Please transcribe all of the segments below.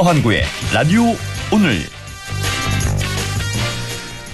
허환구의 라디오 오늘.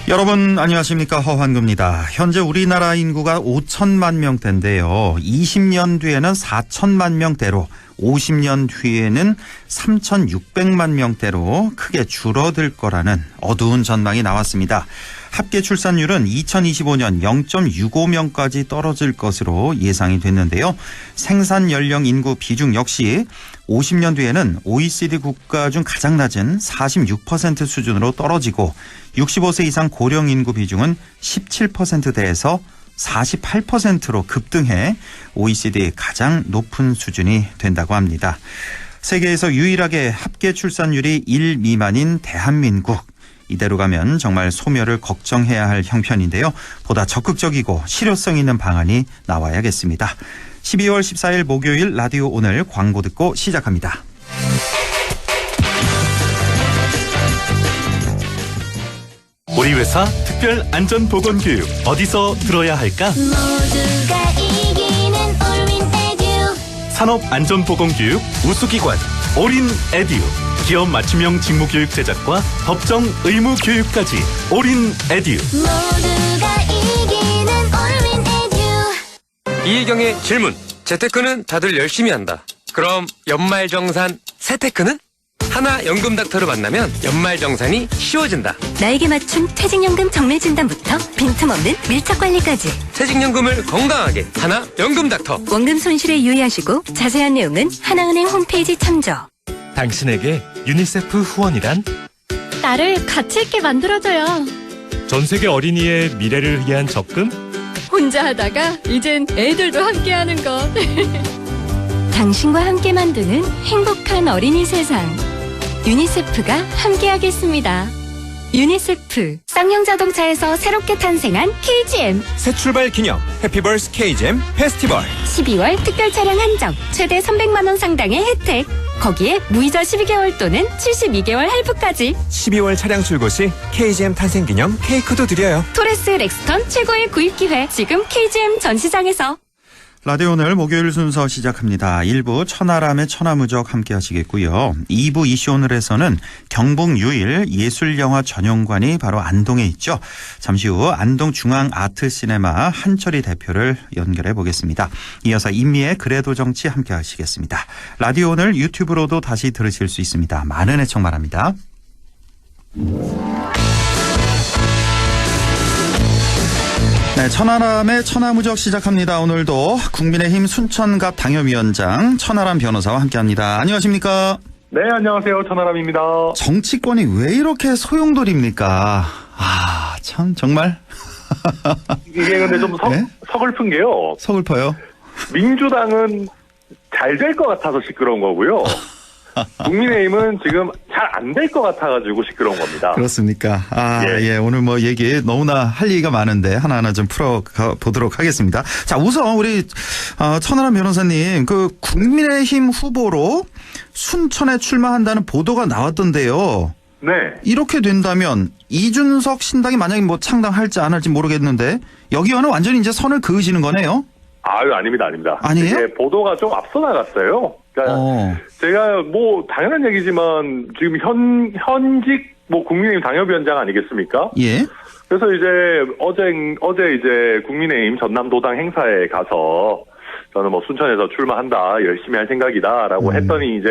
여러분 안녕하십니까, 허환구입니다. 현재 우리나라 인구가 5천만 명대인데요. 20년 뒤에는 4천만 명대로, 50년 뒤에는 3,600만 명대로 크게 줄어들 거라는 어두운 전망이 나왔습니다. 합계 출산율은 2025년 0.65명까지 떨어질 것으로 예상이 됐는데요. 생산 연령 인구 비중 역시 50년 뒤에는 OECD 국가 중 가장 낮은 46% 수준으로 떨어지고 65세 이상 고령 인구 비중은 17%대에서 48%로 급등해 OECD의 가장 높은 수준이 된다고 합니다. 세계에서 유일하게 합계 출산율이 1 미만인 대한민국. 이대로 가면 정말 소멸을 걱정해야 할 형편인데요. 보다 적극적이고 실효성 있는 방안이 나와야겠습니다. 12월 14일 목요일 라디오 오늘 광고 듣고 시작합니다. 우리 회사 특별 안전보건교육 어디서 들어야 할까? 모두가 이기는 올윈 에듀. 산업안전보건교육 우수기관 올인에듀. 기업 맞춤형 직무교육 제작과 법정 의무교육까지 올인에듀. 모두가 이기는 올윈 에듀. 이희경의 질문. 재테크는 다들 열심히 한다. 그럼 연말정산 세테크는? 하나연금닥터를 만나면 연말정산이 쉬워진다. 나에게 맞춘 퇴직연금 정밀진단부터 빈틈없는 밀착관리까지. 퇴직연금을 건강하게 하나연금닥터. 원금 손실에 유의하시고 자세한 내용은 하나은행 홈페이지 참조. 당신에게 유니세프 후원이란? 나를 가치 있게 만들어줘요. 전 세계 어린이의 미래를 위한 적금? 혼자 하다가 이젠 애들도 함께하는 것. 당신과 함께 만드는 행복한 어린이 세상. 유니세프가 함께하겠습니다. 유니세프. 쌍용자동차에서 새롭게 탄생한 KGM. 새 출발 기념 해피벌스 KGM 페스티벌. 12월 특별 차량 한정. 최대 300만 원 상당의 혜택. 거기에 무이자 12개월 또는 72개월 할부까지. 12월 차량 출고 시 KGM 탄생 기념 케이크도 드려요. 토레스 렉스턴 최고의 구입 기회. 지금 KGM 전시장에서. 라디오 오늘 목요일 순서 시작합니다. 1부 천하람의 천하무적 함께 하시겠고요. 2부 이슈 오늘에서는 경북 유일 예술영화 전용관이 바로 안동에 있죠. 잠시 후 안동중앙아트시네마 한철희 대표를 연결해 보겠습니다. 이어서 임미의 그래도 정치 함께 하시겠습니다. 라디오 오늘 유튜브로도 다시 들으실 수 있습니다. 많은 애청 바랍니다. 네, 천하람의 천하무적 시작합니다. 오늘도 국민의힘 순천갑 당협위원장 천하람 변호사와 함께합니다. 안녕하십니까? 네, 안녕하세요. 천하람입니다. 정치권이 왜 이렇게 소용돌이입니까? 아, 참 정말. 이게 근데 좀 네? 서글픈 게요. 서글퍼요. 민주당은 잘 될 것 같아서 시끄러운 거고요. 국민의힘은 지금 잘 안 될 것 같아가지고 시끄러운 겁니다. 그렇습니까? 아, 예. 오늘 뭐 얘기 너무나 할 얘기가 많은데 하나하나 좀 풀어보도록 하겠습니다. 자, 우선 우리 천하람 변호사님, 그 국민의힘 후보로 순천에 출마한다는 보도가 나왔던데요. 네. 이렇게 된다면 이준석 신당이 만약에 뭐 창당할지 안 할지 모르겠는데 여기와는 완전히 이제 선을 그으시는 거네요. 아유, 아닙니다. 아니에요? 이게 보도가 좀 앞서 나갔어요. 그러니까 제가 뭐 당연한 얘기지만 지금 현직 뭐 국민의힘 당협위원장 아니겠습니까? 예. 그래서 이제 어제 이제 국민의힘 전남도당 행사에 가서 저는 뭐 순천에서 출마한다, 열심히 할 생각이다라고 했더니 이제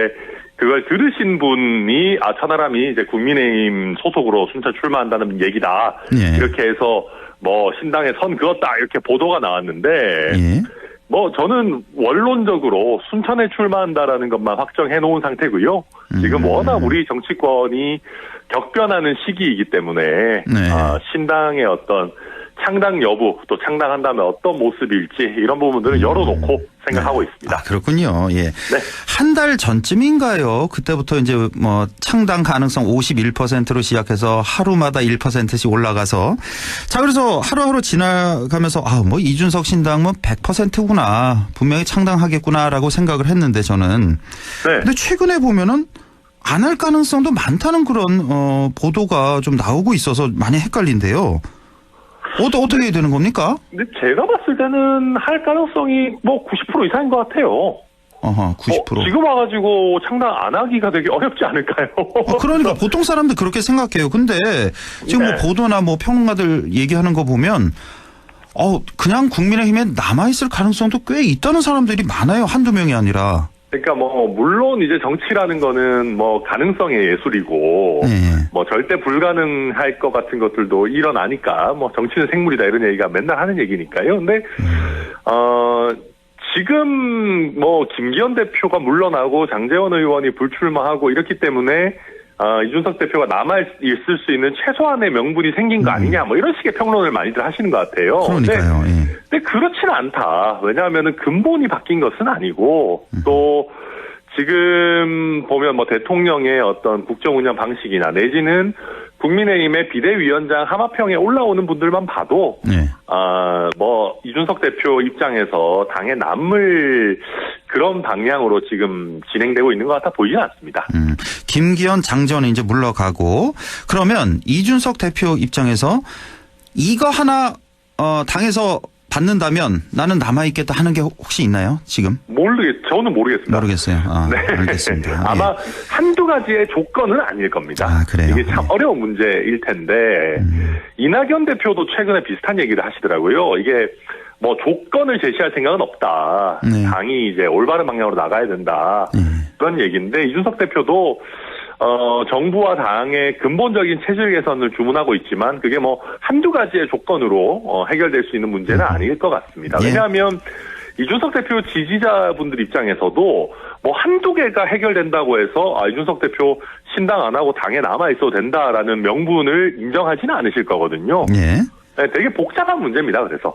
그걸 들으신 분이 천하람이 이제 국민의힘 소속으로 순천 출마한다는 얘기다. 예. 이렇게 해서 뭐 신당에 선 그었다 이렇게 보도가 나왔는데 예. 뭐 저는 원론적으로 순천에 출마한다라는 것만 확정해 놓은 상태고요. 지금 워낙 우리 정치권이 격변하는 시기이기 때문에 네. 신당의 어떤 창당 여부, 또 창당한다면 어떤 모습일지 이런 부분들은 열어놓고 생각하고 있습니다. 아, 그렇군요. 예. 네. 한 달 전쯤인가요? 그때부터 이제 뭐 창당 가능성 51%로 시작해서 하루마다 1%씩 올라가서 자, 그래서 하루하루 지나가면서 뭐 이준석 신당 뭐 100%구나. 분명히 창당하겠구나라고 생각을 했는데 저는. 네. 근데 최근에 보면은 안 할 가능성도 많다는 그런 보도가 좀 나오고 있어서 많이 헷갈린데요. 어떻게 해야 되는 겁니까? 근데 제가 봤을 때는 할 가능성이 뭐 90% 이상인 것 같아요. 어허, 90%. 지금 와가지고 창당 안 하기가 되게 어렵지 않을까요? 그러니까 보통 사람들 그렇게 생각해요. 근데 지금 네. 뭐 보도나 뭐 평론가들 얘기하는 거 보면 그냥 국민의힘에 남아있을 가능성도 꽤 있다는 사람들이 많아요. 한두 명이 아니라. 그러니까 뭐 물론 이제 정치라는 거는 뭐 가능성의 예술이고 네. 뭐 절대 불가능할 것 같은 것들도 일어나니까 뭐 정치는 생물이다 이런 얘기가 맨날 하는 얘기니까요. 근데 지금 뭐 김기현 대표가 물러나고 장제원 의원이 불출마하고 이렇기 때문에 이준석 대표가 남아 있을 수 있는 최소한의 명분이 생긴 거 아니냐 뭐 이런 식의 평론을 많이들 하시는 것 같아요. 그러니까요. 근데 그렇지는 않다. 왜냐하면은 근본이 바뀐 것은 아니고 또 지금 보면 뭐 대통령의 어떤 국정 운영 방식이나 내지는 국민의힘의 비대위원장 하마평에 올라오는 분들만 봐도 뭐 이준석 대표 입장에서 당에 남을 그런 방향으로 지금 진행되고 있는 것 같아 보이진 않습니다. 김기현, 장제원은 이제 물러가고 그러면 이준석 대표 입장에서 이거 하나 당에서 받는다면 나는 남아있겠다 하는 게 혹시 있나요? 지금? 저는 모르겠습니다. 모르겠어요. 네. 알겠습니다. 아마 한두 가지의 조건은 아닐 겁니다. 그래요? 이게 참 어려운 문제일 텐데 이낙연 대표도 최근에 비슷한 얘기를 하시더라고요. 이게 뭐 조건을 제시할 생각은 없다. 당이 이제 올바른 방향으로 나가야 된다. 그런 얘기인데 이준석 대표도 정부와 당의 근본적인 체질 개선을 주문하고 있지만 그게 뭐 한두 가지의 조건으로 해결될 수 있는 문제는 아닐 것 같습니다. 왜냐하면 이준석 대표 지지자분들 입장에서도 뭐 한두 개가 해결된다고 해서 이준석 대표 신당 안 하고 당에 남아 있어도 된다라는 명분을 인정하지는 않으실 거거든요. 네, 되게 복잡한 문제입니다. 그래서.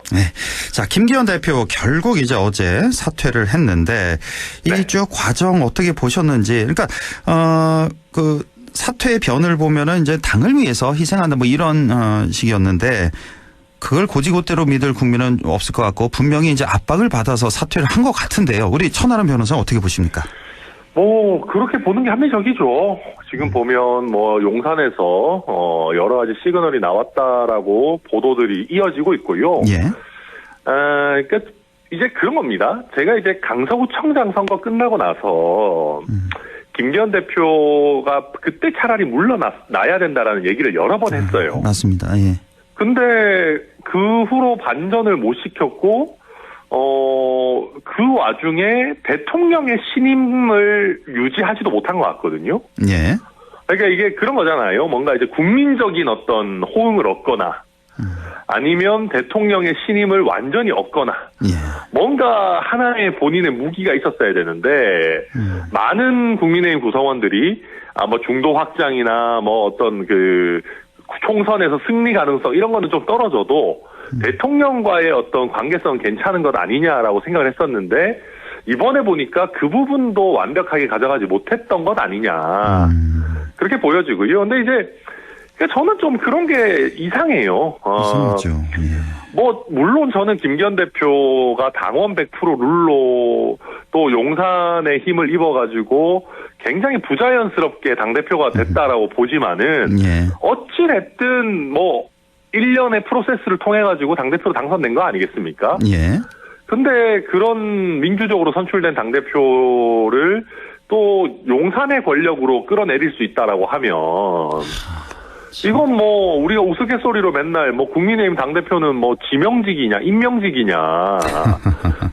자, 김기현 대표 결국 이제 어제 사퇴를 했는데 이 쭉 과정 어떻게 보셨는지. 그러니까 그 사퇴의 변을 보면은 이제 당을 위해서 희생한다 뭐 이런 식이었는데 그걸 고지고대로 믿을 국민은 없을 것 같고 분명히 이제 압박을 받아서 사퇴를 한 것 같은데요. 우리 천하람 변호사 어떻게 보십니까? 뭐 그렇게 보는 게 합리적이죠. 지금 보면 뭐 용산에서 여러 가지 시그널이 나왔다라고 보도들이 이어지고 있고요. 그러니까 이제 그런 겁니다. 제가 이제 강서구청장 선거 끝나고 나서 김기현 대표가 그때 차라리 물러나야 된다라는 얘기를 여러 번 했어요. 맞습니다. 근데 그 후로 반전을 못 시켰고 그 와중에 대통령의 신임을 유지하지도 못한 것 같거든요. 그러니까 이게 그런 거잖아요. 뭔가 이제 국민적인 어떤 호응을 얻거나 아니면 대통령의 신임을 완전히 얻거나 뭔가 하나의 본인의 무기가 있었어야 되는데 많은 국민의힘 구성원들이 뭐 중도 확장이나 뭐 어떤 그 총선에서 승리 가능성 이런 거는 좀 떨어져도 대통령과의 어떤 관계성 괜찮은 것 아니냐라고 생각을 했었는데 이번에 보니까 그 부분도 완벽하게 가져가지 못했던 것 아니냐 그렇게 보여지고요. 근데 이제 저는 좀 그런 게 이상해요. 이상하죠. 뭐 물론 저는 김기현 대표가 당원 100% 룰로 또 용산의 힘을 입어가지고 굉장히 부자연스럽게 당대표가 됐다라고 보지만은 어찌 됐든 뭐 1년의 프로세스를 통해가지고 당대표로 당선된 거 아니겠습니까? 근데 그런 민주적으로 선출된 당대표를 또 용산의 권력으로 끌어내릴 수 있다라고 하면 이건 뭐 우리가 우스갯소리로 맨날 뭐 국민의힘 당대표는 뭐 지명직이냐 임명직이냐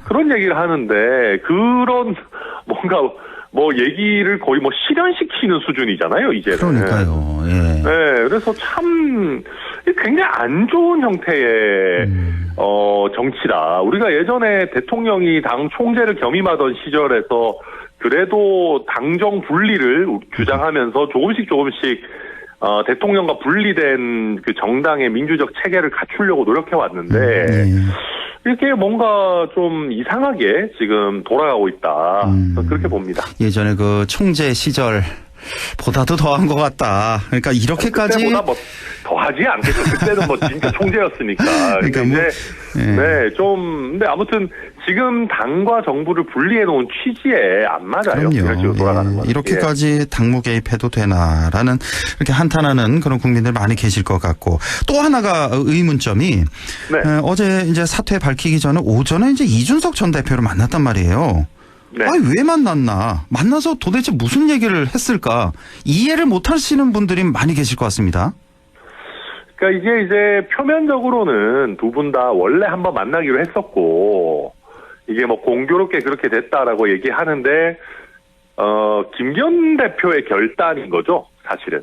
그런 얘기를 하는데 그런 뭔가 뭐 얘기를 거의 뭐 실현시키는 수준이잖아요 이제는. 그러니까요. 그래서 참 굉장히 안 좋은 형태의 정치다. 우리가 예전에 대통령이 당 총재를 겸임하던 시절에서 그래도 당정 분리를 주장하면서 조금씩 대통령과 분리된 그 정당의 민주적 체계를 갖추려고 노력해 왔는데 이렇게 뭔가 좀 이상하게 지금 돌아가고 있다. 그렇게 봅니다. 예전에 그 총재 시절 보다도 더한 것 같다. 그러니까 이렇게까지 그때보다 뭐 더하지 않겠죠. 그때는 뭐 진짜 총재였으니까. 그러니까 이제 근데 아무튼 지금 당과 정부를 분리해 놓은 취지에 안 맞아요. 그럼요. 이런 식으로 돌아가는 건. 이렇게까지 당무 개입해도 되나라는 이렇게 한탄하는 그런 국민들 많이 계실 것 같고 또 하나가 의문점이 어제 이제 사퇴 밝히기 전에 오전에 이제 이준석 전 대표를 만났단 말이에요. 네. 아니, 왜 만났나? 만나서 도대체 무슨 얘기를 했을까? 이해를 못 하시는 분들이 많이 계실 것 같습니다. 그러니까 이게 이제 표면적으로는 두 분 다 원래 한번 만나기로 했었고 이게 뭐 공교롭게 그렇게 됐다라고 얘기하는데 김기현 대표의 결단인 거죠, 사실은.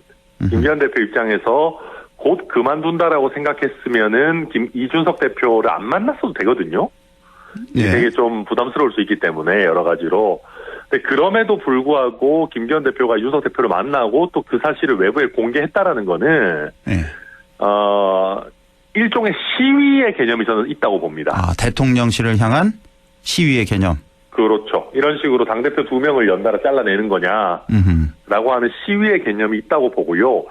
김기현 대표 입장에서 곧 그만둔다라고 생각했으면은 이준석 대표를 안 만났어도 되거든요. 예. 되게 좀 부담스러울 수 있기 때문에 여러 가지로. 근데 그럼에도 불구하고 김기현 대표가 이준석 대표를 만나고 또 그 사실을 외부에 공개했다라는 거는 예. 일종의 시위의 개념이 저는 있다고 봅니다. 아, 대통령실을 향한 시위의 개념. 그렇죠. 이런 식으로 당대표 2명을 연달아 잘라내는 거냐라고 하는 시위의 개념이 있다고 보고요.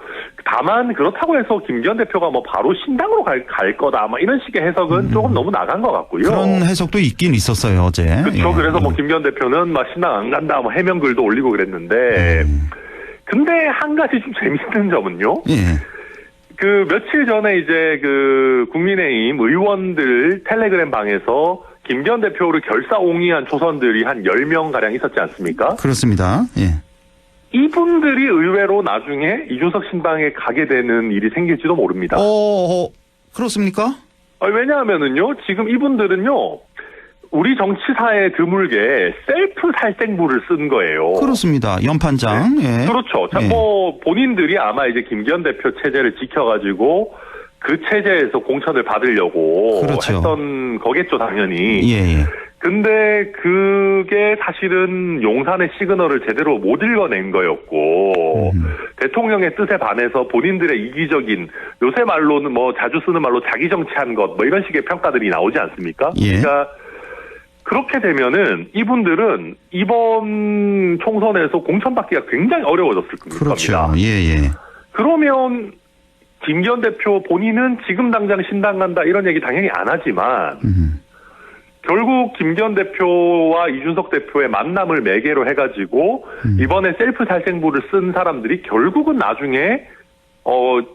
다만 그렇다고 해서 김기현 대표가 뭐 바로 신당으로 갈 거다 뭐 이런 식의 해석은 조금 너무 나간 것 같고요. 그런 해석도 있긴 있었어요, 어제. 그렇죠. 예. 그래서 뭐 김기현 대표는 막 신당 안 간다 뭐 해명글도 올리고 그랬는데 근데 한 가지 좀 재밌는 점은요. 예. 그 며칠 전에 이제 그 국민의힘 의원들 텔레그램 방에서 김기현 대표를 결사옹위한 초선들이 한 10명 가량 있었지 않습니까? 그렇습니다. 예. 이분들이 의외로 나중에 이준석 신당에 가게 되는 일이 생길지도 모릅니다. 그렇습니까? 왜냐하면은요, 지금 이분들은요, 우리 정치사에 드물게 셀프 살생부를 쓴 거예요. 그렇습니다. 연판장. 네. 예. 그렇죠. 자, 예. 뭐 본인들이 아마 이제 김기현 대표 체제를 지켜가지고 그 체제에서 공천을 받으려고 그렇죠. 했던 거겠죠, 당연히. 예. 근데 그게 사실은 용산의 시그널을 제대로 못 읽어낸 거였고 대통령의 뜻에 반해서 본인들의 이기적인 요새 말로는 뭐 자주 쓰는 말로 자기 정치한 것 뭐 이런 식의 평가들이 나오지 않습니까? 예. 그러니까 그렇게 되면은 이분들은 이번 총선에서 공천받기가 굉장히 어려워졌을 겁니다. 그렇죠. 예. 그러면 김기현 대표 본인은 지금 당장 신당 간다 이런 얘기 당연히 안 하지만 결국 김기현 대표와 이준석 대표의 만남을 매개로 해가지고 이번에 셀프 살생부를 쓴 사람들이 결국은 나중에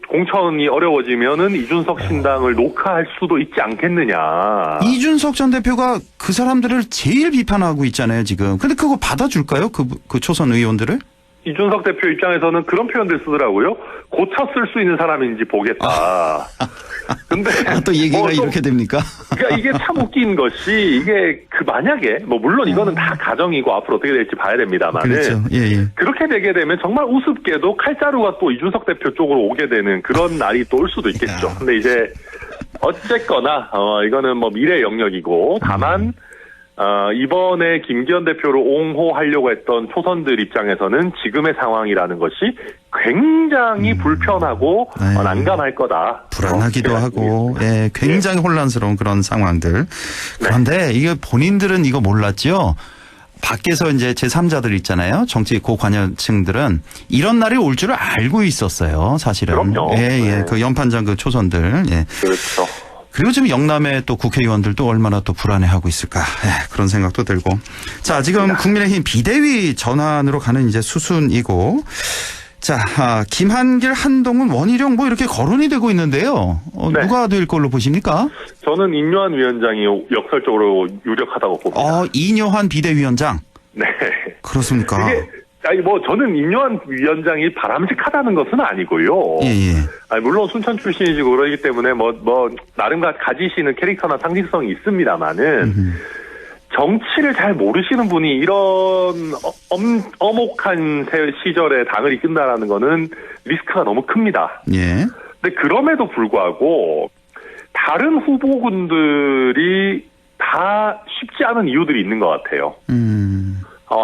공천이 어려워지면은 이준석 신당을 녹화할 수도 있지 않겠느냐. 이준석 전 대표가 그 사람들을 제일 비판하고 있잖아요, 지금. 근데 그거 받아줄까요? 그 초선 의원들을? 이준석 대표 입장에서는 그런 표현들 쓰더라고요. 고쳐 쓸 수 있는 사람인지 보겠다. 근데 또 얘기가 이렇게 됩니까? 그러니까 이게 참 웃긴 것이 이게 만약에 뭐 물론 이거는 다 가정이고 앞으로 어떻게 될지 봐야 됩니다만은 그렇죠. 예. 그렇게 되게 되면 정말 우습게도 칼자루가 또 이준석 대표 쪽으로 오게 되는 그런 날이 또 올 수도 있겠죠. 근데 이제 어쨌거나 이거는 뭐 미래 영역이고 다만 이번에 김기현 대표를 옹호하려고 했던 초선들 입장에서는 지금의 상황이라는 것이 굉장히 불편하고 난감할 거다. 불안하기도 하고, 예, 굉장히 혼란스러운 그런 상황들. 그런데 이게 본인들은 이거 몰랐죠? 밖에서 이제 제3자들 있잖아요. 정치 고관여층들은 이런 날이 올 줄을 알고 있었어요, 사실은. 그럼요. 예. 그 연판장 그 초선들. 예. 그렇죠. 그리고 지금 영남의 또 국회의원들도 얼마나 또 불안해하고 있을까. 그런 생각도 들고. 자, 지금 국민의힘 비대위 전환으로 가는 이제 수순이고. 자, 김한길, 한동훈, 원희룡 뭐 이렇게 거론이 되고 있는데요. 네. 누가 될 걸로 보십니까? 저는 인요한 위원장이 역설적으로 유력하다고 봅니다. 이뇨한 비대위원장. 네. 그렇습니까? 저는 인요한 위원장이 바람직하다는 것은 아니고요. 예. 물론 순천 출신이시고 그러기 때문에 나름 가지시는 캐릭터나 상징성이 있습니다만은 정치를 잘 모르시는 분이 이런 엄혹한 시절에 당을 이끈다라는 거는 리스크가 너무 큽니다. 예. 근데 그럼에도 불구하고 다른 후보군들이 다 쉽지 않은 이유들이 있는 것 같아요.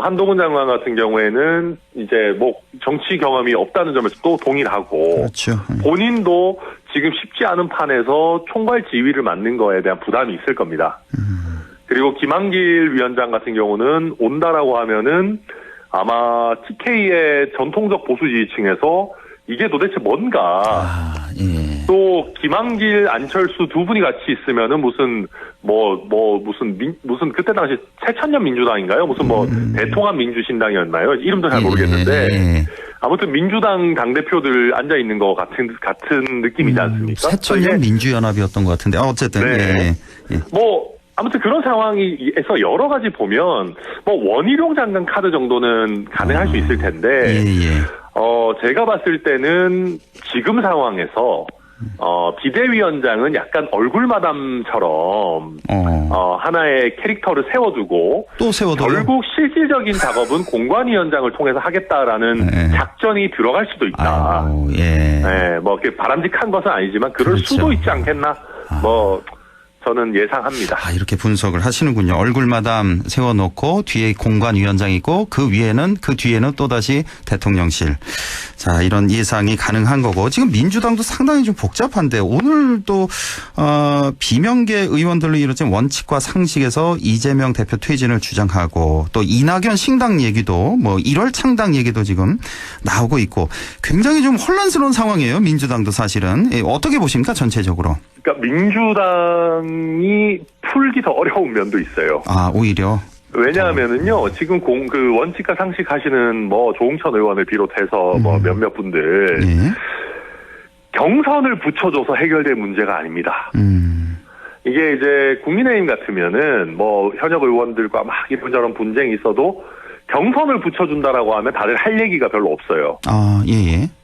한동훈 장관 같은 경우에는 이제 정치 경험이 없다는 점에서 또 동일하고 그렇죠. 본인도 지금 쉽지 않은 판에서 총괄 지휘를 맡는 거에 대한 부담이 있을 겁니다. 그리고 김한길 위원장 같은 경우는 온다라고 하면은 아마 TK의 전통적 보수 지지층에서 이게 도대체 뭔가 또 김한길, 안철수 두 분이 같이 있으면은 무슨 그때 당시 새천년 민주당인가요? 무슨 대통합 민주신당이었나요? 이름도 잘 모르겠는데 아무튼 민주당 당대표들 앉아 있는 거 같은 느낌이지 않습니까? 새천년 민주연합이었던 것 같은데 어쨌든 네. 아무튼 그런 상황에서 여러 가지 보면 뭐 원희룡 장관 카드 정도는 가능할 수 있을 텐데 제가 봤을 때는 지금 상황에서 비대위원장은 약간 얼굴마담처럼 하나의 캐릭터를 세워두고 또 세워둬요? 결국 실질적인 작업은 공관위원장을 통해서 하겠다라는 작전이 들어갈 수도 있다. 아이고, 뭐 이렇게 바람직한 것은 아니지만 그럴 그렇죠. 수도 있지 않겠나. 뭐 저는 예상합니다. 이렇게 분석을 하시는군요. 얼굴마담 세워놓고 뒤에 공관위원장이 있고 그 뒤에는 또다시 대통령실. 자, 이런 예상이 가능한 거고 지금 민주당도 상당히 좀 복잡한데 오늘 또 비명계 의원들로 이루어진 원칙과 상식에서 이재명 대표 퇴진을 주장하고 또 이낙연 신당 얘기도 뭐 1월 창당 얘기도 지금 나오고 있고 굉장히 좀 혼란스러운 상황이에요. 민주당도 사실은. 어떻게 보십니까 전체적으로? 그러니까 민주당이 풀기 더 어려운 면도 있어요. 오히려. 왜냐하면은요, 지금 그 원칙과 상식 하시는 뭐 조홍천 의원을 비롯해서 뭐 몇몇 분들 경선을 붙여줘서 해결될 문제가 아닙니다. 이게 이제 국민의힘 같으면은 뭐 현역 의원들과 막 이런저런 분쟁이 있어도 경선을 붙여준다라고 하면 다들 할 얘기가 별로 없어요.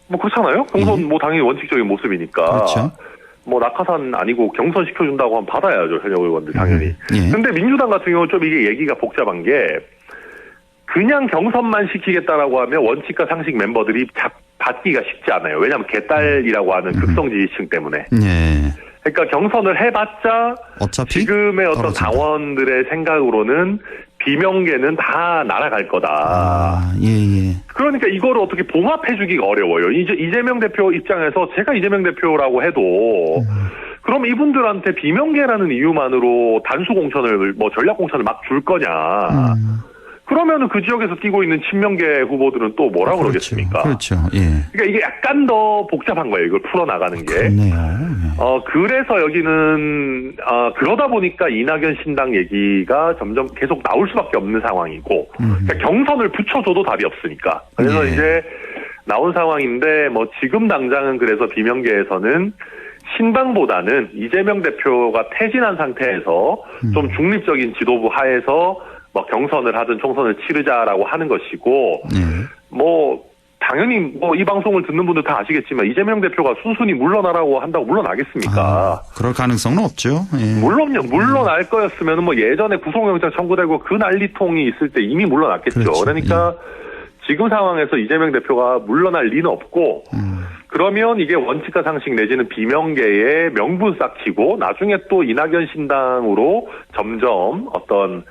뭐 그렇잖아요. 경선 뭐 당연히 원칙적인 모습이니까. 그렇죠. 뭐 낙하산 아니고 경선 시켜준다고 하면 받아야죠. 현역 의원들 당연히. 근데 민주당 같은 경우는 좀 이게 얘기가 복잡한 게 그냥 경선만 시키겠다라고 하면 원칙과 상식 멤버들이 받기가 쉽지 않아요. 왜냐하면 개딸이라고 하는 극성 지지층 때문에. 그러니까 경선을 해봤자 어차피 지금의 어떤 떨어진다. 당원들의 생각으로는 비명계는 다 날아갈 거다. 그러니까 이거를 어떻게 봉합해주기가 어려워요. 이재명 대표 입장에서 제가 이재명 대표라고 해도 그럼 이분들한테 비명계라는 이유만으로 단수 공천을 뭐 전략 공천을 막 줄 거냐? 그러면은 그 지역에서 뛰고 있는 친명계 후보들은 또 뭐라고 그러겠습니까? 그렇죠. 그러니까 이게 약간 더 복잡한 거예요. 이걸 풀어나가는 게. 그렇네요. 그래서 여기는, 그러다 보니까 이낙연 신당 얘기가 점점 계속 나올 수밖에 없는 상황이고, 그러니까 경선을 붙여줘도 답이 없으니까. 그래서 이제 나온 상황인데, 뭐 지금 당장은 그래서 비명계에서는 신당보다는 이재명 대표가 퇴진한 상태에서 좀 중립적인 지도부 하에서 뭐 경선을 하든 총선을 치르자라고 하는 것이고, 뭐 당연히 뭐 이 방송을 듣는 분들 다 아시겠지만 이재명 대표가 순순히 물러나라고 한다고 물러나겠습니까? 그럴 가능성은 없죠. 물론요. 물러날 거였으면 뭐 예전에 구속영장 청구되고 그 난리통이 있을 때 이미 물러났겠죠. 그렇죠. 그러니까 지금 상황에서 이재명 대표가 물러날 리는 없고, 그러면 이게 원칙과 상식 내지는 비명계의 명분 쌓기고 나중에 또 이낙연 신당으로 점점 어떤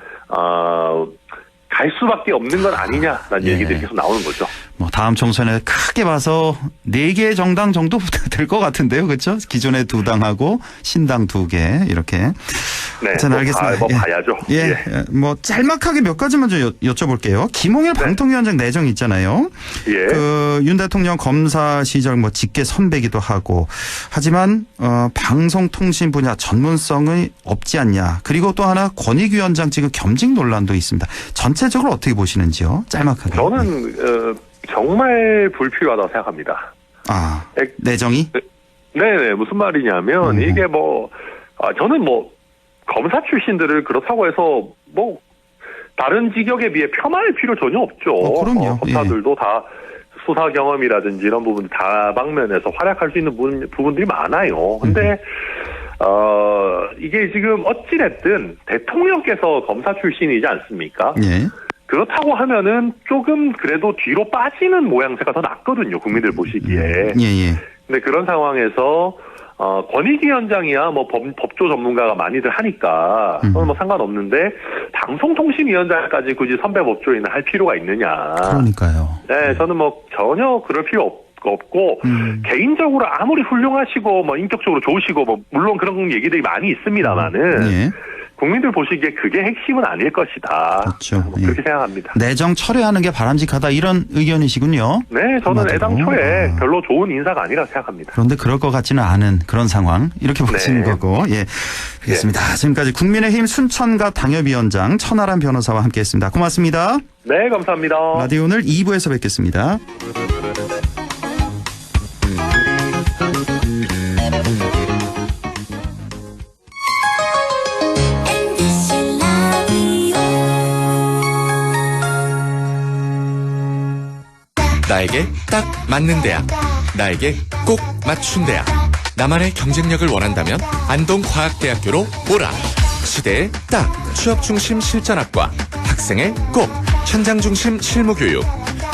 갈 수밖에 없는 건 아니냐라는 얘기들이 계속 나오는 거죠. 뭐 다음 총선에 크게 봐서 4개 정당 정도 될 것 같은데요. 그렇죠? 기존에 2당하고 신당 2개 이렇게. 네. 자, 알겠습니다. 뭐 봐야죠. 뭐 짤막하게 몇 가지만 좀 여쭤볼게요. 김홍일 방통위원장 내정 있잖아요. 그 윤 대통령 검사 시절 뭐 직계 선배기도 하고 하지만 방송통신 분야 전문성이 없지 않냐. 그리고 또 하나 권익위원장 지금 겸직 논란도 있습니다. 전체적으로 어떻게 보시는지요? 짤막하게. 저는 정말 불필요하다고 생각합니다. 내정이? 네네. 무슨 말이냐면 이게 뭐 저는 뭐 검사 출신들을 그렇다고 해서 뭐 다른 직역에 비해 폄하할 필요 전혀 없죠. 그럼요. 검사들도 다 수사 경험이라든지 이런 부분 다방면에서 활약할 수 있는 부분들이 많아요. 근데 이게 지금 어찌됐든 대통령께서 검사 출신이지 않습니까? 그렇다고 하면은 조금 그래도 뒤로 빠지는 모양새가 더 낫거든요. 국민들 보시기에. 근데 그런 상황에서 권익위원장이야 뭐 법조 전문가가 많이들 하니까 그건 뭐 상관없는데 방송통신위원장까지 굳이 선배 법조인을 할 필요가 있느냐. 그러니까요. 네, 저는 뭐 전혀 그럴 필요 없고 개인적으로 아무리 훌륭하시고 뭐 인격적으로 좋으시고 뭐 물론 그런 얘기들이 많이 있습니다만은 국민들 보시기에 그게 핵심은 아닐 것이다. 그렇죠. 뭐 그렇게 생각합니다. 내정 철회하는 게 바람직하다 이런 의견이시군요. 네, 저는 애당초에 별로 좋은 인사가 아니라고 생각합니다. 그런데 그럴 것 같지는 않은 그런 상황 이렇게 보시는 거고. 알겠습니다. 지금까지 국민의힘 순천갑 당협위원장 천하람 변호사와 함께했습니다. 고맙습니다. 네, 감사합니다. 라디오 오늘 2부에서 뵙겠습니다. MBC 나에게 딱 맞는 대학, 나에게 꼭 맞춘 대학. 나만의 경쟁력을 원한다면 안동과학대학교로 오라. 시대에 딱 취업 중심 실전학과, 학생의 꼭 현장 중심 실무교육,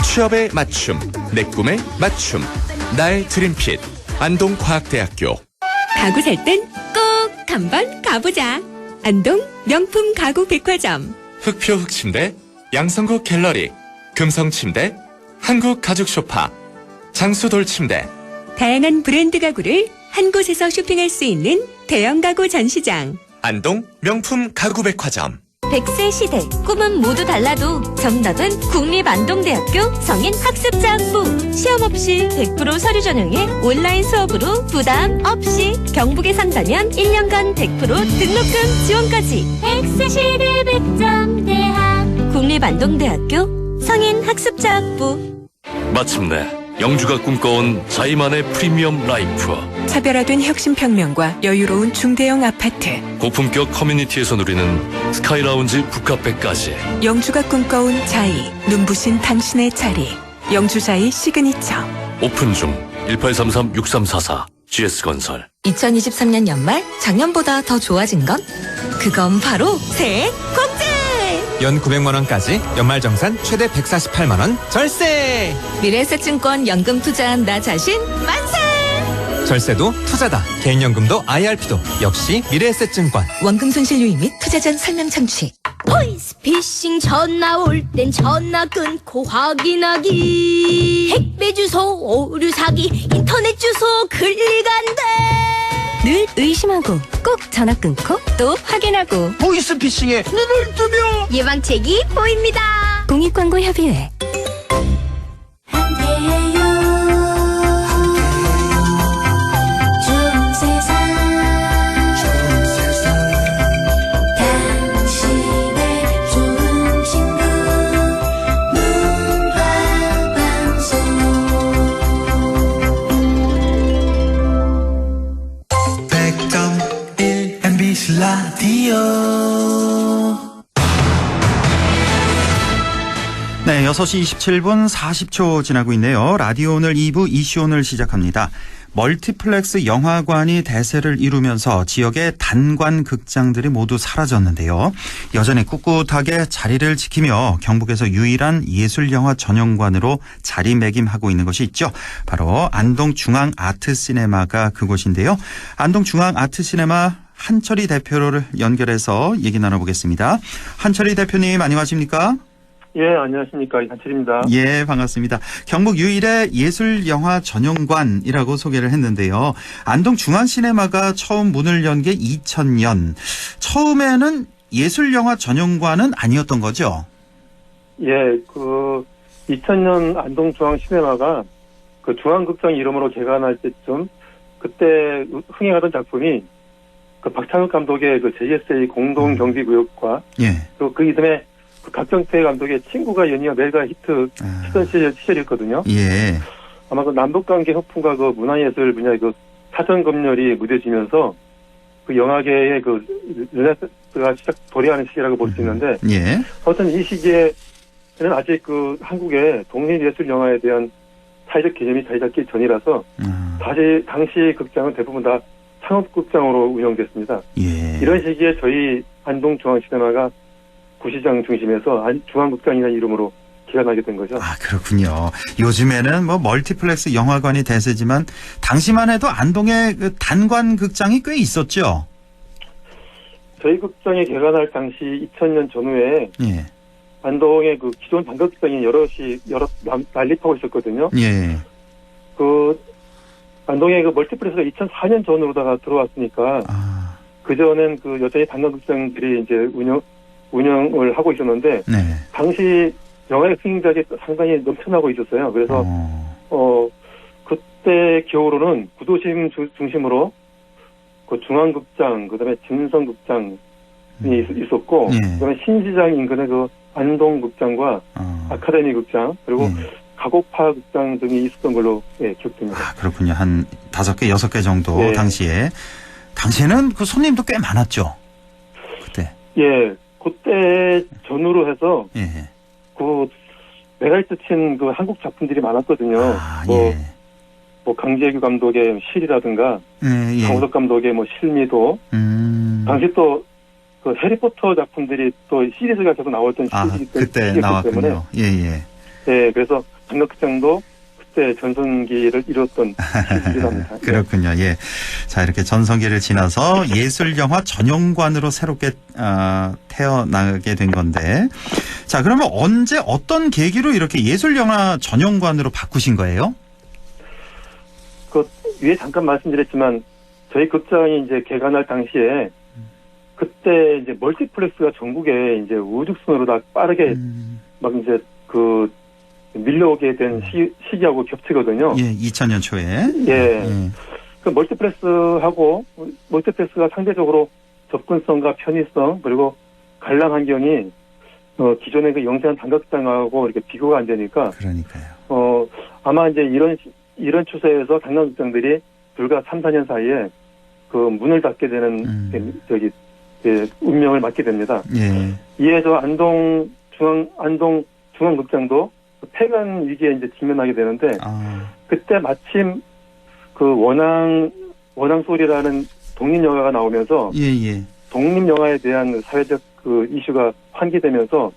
취업에 맞춤, 내 꿈에 맞춤, 나의 드림핏 안동과학대학교. 가구 살 땐 꼭 한번 가보자. 안동 명품 가구 백화점. 흑표 흑침대, 양성국 갤러리, 금성침대, 한국가죽소파, 장수돌 침대. 다양한 브랜드 가구를 한 곳에서 쇼핑할 수 있는 대형 가구 전시장. 안동 명품 가구백화점. 100세 시대 꿈은 모두 달라도 정답은 국립안동대학교 성인학습자학부. 시험 없이 100% 서류 전형에 온라인 수업으로 부담 없이 경북에 산다면 1년간 100% 등록금 지원까지. 100세 시대 100점 대학 국립안동대학교 성인학습자학부. 마침내 영주가 꿈꿔온 자이만의 프리미엄 라이프. 차별화된 혁신평면과 여유로운 중대형 아파트. 고품격 커뮤니티에서 누리는 스카이라운지 북카페까지. 영주가 꿈꿔온 자이, 눈부신 당신의 자리. 영주자이 시그니처. 오픈 중 1833-6344 GS건설. 2023년 연말 작년보다 더 좋아진 건? 그건 바로 새 공제! 연 900만원까지 연말정산 최대 148만원 절세! 미래에셋증권 연금 투자한 나 자신 만세! 절세도 투자다. 개인연금도 IRP도 역시 미래에셋증권. 원금 손실 유의 및 투자 전 설명 청취. 보이스피싱 전화 올 땐 전화 끊고 확인하기. 택배 주소 오류 사기, 인터넷 주소 클릭한대. 늘 의심하고 꼭 전화 끊고 또 확인하고. 보이스피싱에 눈을 뜨며 예방책이 보입니다. 공익광고협의회. 좋은 세상, 당신의 좋은 친구 문화방송. 100.1 MBC 라디오. 네, 6시 27분 40초 지나고 있네요. 라디오 오늘 2부 이슈 오늘 시작합니다. 멀티플렉스 영화관이 대세를 이루면서 지역의 단관 극장들이 모두 사라졌는데요. 여전히 꿋꿋하게 자리를 지키며 경북에서 유일한 예술영화 전용관으로 자리매김하고 있는 것이 있죠. 바로 안동중앙아트시네마가 그곳인데요. 안동중앙아트시네마 한철희 대표를 연결해서 얘기 나눠보겠습니다. 한철희 대표님 안녕하십니까? 예, 안녕하십니까. 한철입니다. 예, 반갑습니다. 경북 유일의 예술영화 전용관이라고 소개를 했는데요. 안동중앙시네마가 처음 문을 연 게 2000년. 처음에는 예술영화 전용관은 아니었던 거죠? 예, 2000년 안동중앙시네마가 그 중앙극장 이름으로 개관할 때쯤 그때 흥행하던 작품이 그 박찬욱 감독의 그 JSA 공동경비구역과 예. 그 이듬해 그 각정태 감독의 친구가 연이어 메가 히트 시던 시절이었거든요. 예. 아마 그 남북관계 협풍과 그 문화예술 분야의 그 사전 검열이 무뎌지면서 그 영화계의 그 르네상스가 시작 도래하는 시기라고 볼 수 있는데, 예. 아무튼 이 시기에는 아직 그 한국의 독립예술 영화에 대한 사회적 개념이 자리 잡기 전이라서 당시 극장은 대부분 다 상업극장으로 운영됐습니다. 예. 이런 시기에 저희 안동중앙시네마가 구시장 중심에서 중앙극장이라는 이름으로 개관하게 된 거죠. 아, 그렇군요. 요즘에는 뭐 멀티플렉스 영화관이 대세지만 당시만 해도 안동에 그 단관 극장이 꽤 있었죠. 저희 극장이 개관할 당시 2000년 전후에 예. 안동에 그 기존 단극장이 여러 난립하고 있었거든요. 예. 그 안동에 그 멀티플렉스가 2004년 전으로다가 들어왔으니까 그 전엔 그 여전히 단극장들이 이제 운영을 하고 있었는데, 네. 당시 영화의 흥행작이 상당히 넘쳐나고 있었어요. 그래서 그때 기억으로는 구도심 중심으로 그 중앙극장, 그다음에 진성극장이 있었고, 그다음에 신시장 인근의 그 안동극장과 아카데미 극장, 그리고 가곡파 극장 등이 있었던 걸로 기억됩니다. 아, 그렇군요. 한 5개, 6개 정도 네. 당시에는 그 손님도 꽤 많았죠. 그때. 예. 그때 전후로 해서 예. 그 메가히트 친 그 한국 작품들이 많았거든요. 예. 뭐 강재규 감독의 실이라든가 예. 강우석 감독의 뭐 실미도 당시 또 그 해리포터 작품들이 또 시리즈가 계속 나왔던 시리즈였기 그때 나왔군요. 때문에 예. 네, 그래서 장덕극장도 그때 전성기를 이뤘던 시리즈랍니다. 그렇군요. 예. 자, 이렇게 전성기를 지나서 예술영화 전용관으로 새롭게 태어나게 된 건데, 자, 그러면 언제 어떤 계기로 이렇게 예술영화 전용관으로 바꾸신 거예요? 그 위에 잠깐 말씀드렸지만 저희 극장이 이제 개관할 당시에 그때 이제 멀티플렉스가 전국에 이제 우죽순으로 다 빠르게 막 이제 그 밀려오게 된 시기하고 겹치거든요. 예, 2000년 초에. 예. 그 멀티플렉스가 상대적으로 접근성과 편의성 그리고 관람 환경이 기존의 그 영세한 단극장하고 이렇게 비교가 안 되니까. 그러니까요. 아마 이제 이런 추세에서 단극장들이 불과 3, 4년 사이에 그 문을 닫게 되는 운명을 맞게 됩니다. 예. 이에 저 안동 중앙극장도 폐관 위기에 이제 직면하게 되는데 그때 마침 그 원앙 소리라는 독립 영화가 나오면서 독립 영화에 대한 사회적 그 이슈가 환기되면서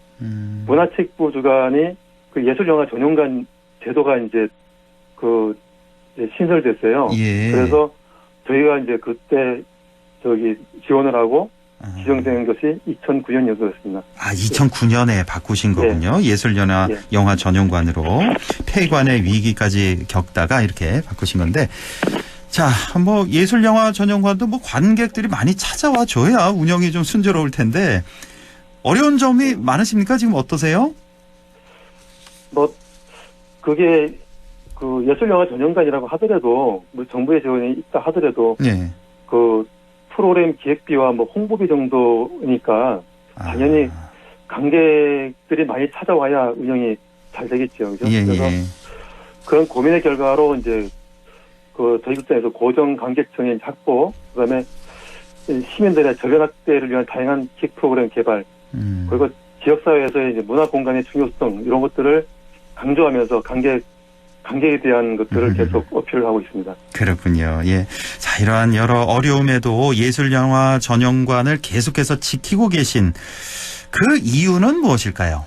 문화체육부 주관이 그 예술 영화 전용관 제도가 이제 그 신설됐어요. 예. 그래서 저희가 이제 그때 지원을 하고 지정된 것이 2009년이었습니다. 2009년에 바꾸신 거군요. 예술영화 전용관으로 폐관의 위기까지 겪다가 이렇게 바꾸신 건데, 자, 뭐 예술영화 전용관도 뭐 관객들이 많이 찾아와 줘야 운영이 좀 순조로울 텐데 어려운 점이 많으십니까? 지금 어떠세요? 뭐 그게 그 예술영화 전용관이라고 하더라도 뭐 정부의 지원이 있다 하더라도 그 프로그램 기획비와 뭐 홍보비 정도니까 당연히 관객들이 많이 찾아와야 운영이 잘 되겠죠. 그죠? 그래서 그런 고민의 결과로 이제 그 저희 극장에서 고정 관객층의 확보, 그다음에 시민들의 저변 확대를 위한 다양한 기획 프로그램 개발, 그리고 지역사회에서의 이제 문화 공간의 중요성 이런 것들을 강조하면서 관객에 대한 것들을 계속 어필을 하고 있습니다. 그렇군요. 예. 자, 이러한 여러 어려움에도 예술영화 전용관을 계속해서 지키고 계신 그 이유는 무엇일까요?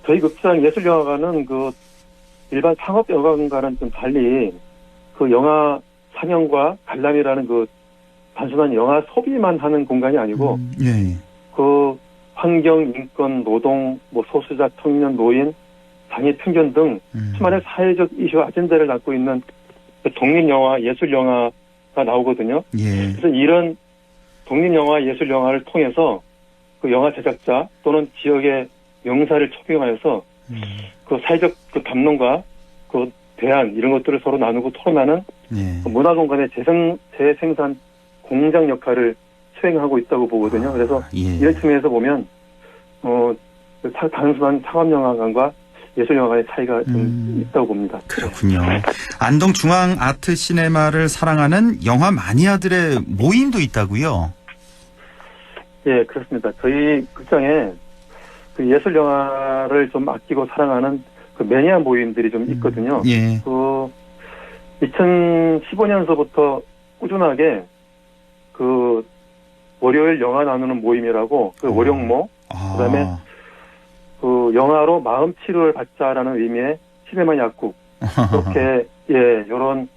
저희 극장 예술영화관은 그 일반 상업영화관과는 좀 달리 그 영화 상영과 관람이라는 그 단순한 영화 소비만 하는 공간이 아니고 그 환경, 인권, 노동, 뭐 소수자, 청년, 노인, 장애 편견 등 수많은 사회적 이슈 아젠다를 담고 있는 독립영화, 예술영화가 나오거든요. 그래서 이런 독립영화, 예술영화를 통해서 그 영화 제작자 또는 지역의 명사를 초빙하여서 그 사회적 그 담론과 그 대안 이런 것들을 서로 나누고 토론하는 그 문화공간의 재생산 공장 역할을 수행하고 있다고 보거든요. 그래서 이런 측면에서 보면 단순한 상업영화관과 예술영화관의 차이가 좀 있다고 봅니다. 그렇군요. 안동 중앙 아트 시네마를 사랑하는 영화 마니아들의 모임도 있다고요? 예, 그렇습니다. 저희 극장에 그 예술영화를 좀 아끼고 사랑하는 그 매니아 모임들이 좀 있거든요. 그 2015년서부터 꾸준하게 그 월요일 영화 나누는 모임이라고 그 월영모, 그다음에 그 영화로 마음 치료를 받자라는 의미의 시네마 약국 그렇게 이런